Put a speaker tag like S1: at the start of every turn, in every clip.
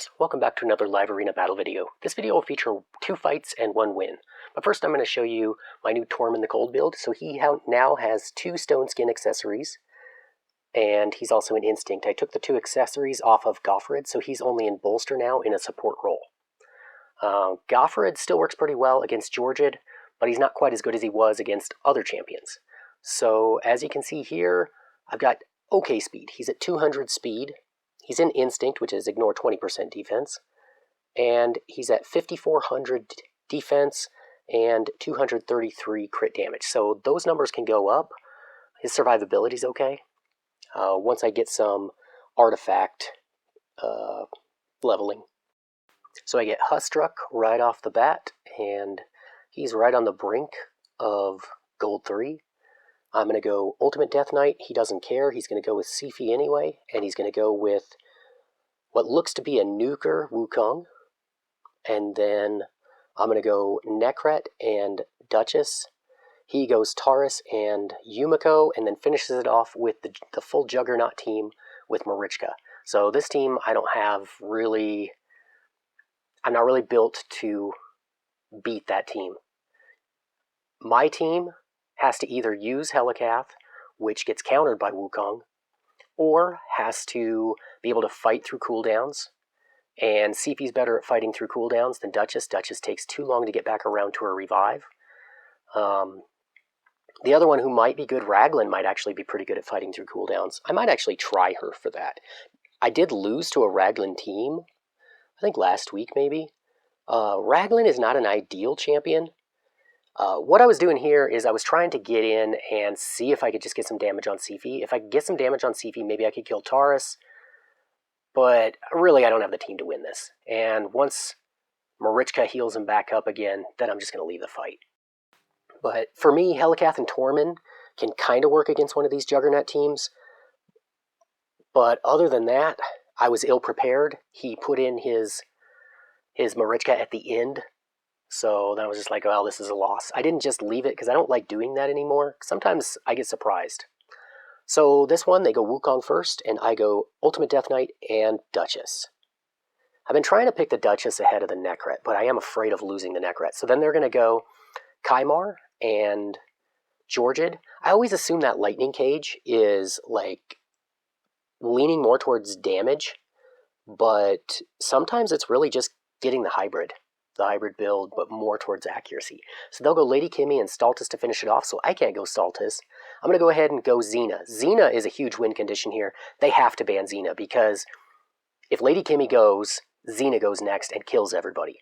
S1: players, welcome back to another live arena battle video. This video will feature 2 fights and 1 win. But first I'm going to show you my new Tormin the Cold build. So he now has 2 stone skin accessories, and he's also an instinct. I took the 2 accessories off of Goffred, so he's only in bolster now in a support role. Goffred still works pretty well against Georgid, but he's not quite as good as he was against other champions. So as you can see here, I've got okay speed. He's at 200 speed. He's in instinct, which is ignore 20% defense. And he's at 5,400 defense and 233 crit damage. So those numbers can go up. His survivability is okay. Once I get some artifact leveling. So I get Hustruck right off the bat, and he's right on the brink of Gold 3. I'm going to go Ultimate Death Knight. He doesn't care. He's going to go with Sifi anyway, and he's going to go with what looks to be a Nuker Wukong. And then I'm going to go Nekret and Duchess. He goes Taras and Yumiko, and then finishes it off with the full Juggernaut team with Marichka. So this team I don't have really... I'm not really built to beat that team. My team has to either use Helikath, which gets countered by Wukong, or has to be able to fight through cooldowns. And Sifi's better at fighting through cooldowns than Duchess. Duchess takes too long to get back around to her revive. The other one who might be good, Raglan, might actually be pretty good at fighting through cooldowns. I might actually try her for that. I did lose to a Raglan team, I think last week maybe. Raglan is not an ideal champion. What I was doing here is I was trying to get in and see if I could just get some damage on Sifi. If I could get some damage on Sifi, maybe I could kill Taras. But really, I don't have the team to win this. And once Marichka heals him back up again, then I'm just going to leave the fight. But for me, Helikath and Tormin can kind of work against one of these Juggernaut teams. But other than that, I was ill-prepared. He put in his Marichka at the end. So then I was just like, well, this is a loss. I didn't just leave it because I don't like doing that anymore. Sometimes I get surprised. So this one, they go Wukong first, and I go Ultimate Death Knight and Duchess. I've been trying to pick the Duchess ahead of the Nekret, but I am afraid of losing the Nekret. So then they're going to go Kymar and Georgid. I always assume that Lightning Cage is like leaning more towards damage, but sometimes it's really just getting the hybrid build, but more towards accuracy. So they'll go Lady Kimmy and Stultus to finish it off, so I can't go Stultus. I'm going to go ahead and go Xena. Xena is a huge win condition here. They have to ban Xena, because if Lady Kimmy goes, Xena goes next and kills everybody.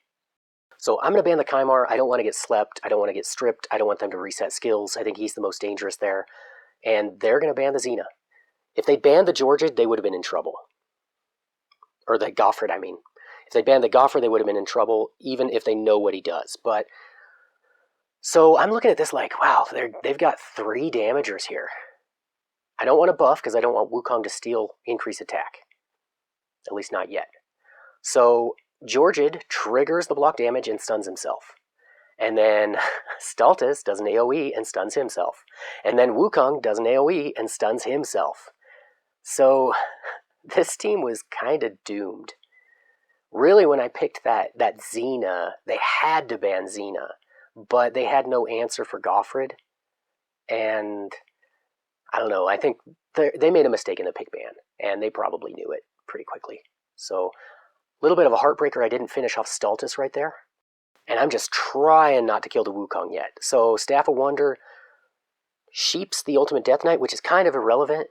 S1: So I'm going to ban the Kymar. I don't want to get slept. I don't want to get stripped. I don't want them to reset skills. I think he's the most dangerous there. And they're going to ban the Xena. If they banned the Georgid, they would have been in trouble. Or the Goffred, I mean. If they banned the Goffred, they would have been in trouble, even if they know what he does. But so I'm looking at this like, wow, they've got 3 damagers here. I don't want to buff because I don't want Wukong to steal increase attack. At least not yet. So Georgid triggers the block damage and stuns himself. And then Stultus does an AoE and stuns himself. And then Wukong does an AoE and stuns himself. So this team was kind of doomed. Really, when I picked that Xena, they had to ban Xena, but they had no answer for Goffred. And I don't know, I think they made a mistake in the pick ban, and they probably knew it pretty quickly. So a little bit of a heartbreaker, I didn't finish off Stultus right there. And I'm just trying not to kill the Wukong yet. So Staff of Wonder sheeps the Ultimate Death Knight, which is kind of irrelevant.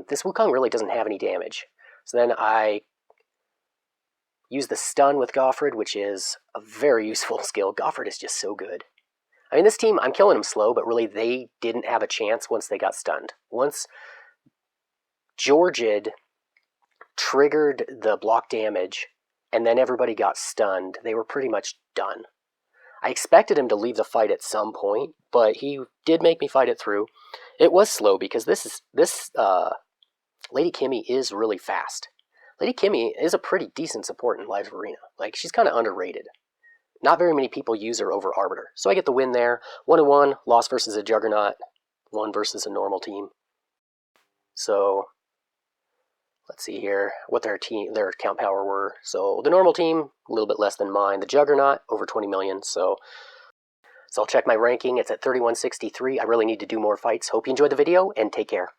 S1: This Wukong really doesn't have any damage. So then I use the stun with Goffred, which is a very useful skill. Goffred is just so good. I mean, this team, I'm killing them slow, but really they didn't have a chance once they got stunned. Once Georgid triggered the block damage, and then everybody got stunned, they were pretty much done. I expected him to leave the fight at some point, but he did make me fight it through. It was slow because this Lady Kimmy is really fast. Lady Kimmy is a pretty decent support in Live Arena. Like, she's kind of underrated. Not very many people use her over Arbiter. So I get the win there. 1-1, loss versus a Juggernaut. 1 versus a normal team. So let's see here, what their account power were. So the normal team, a little bit less than mine. The juggernaut, over 20 million. So I'll check my ranking. It's at 3163. I really need to do more fights. Hope you enjoyed the video, and take care.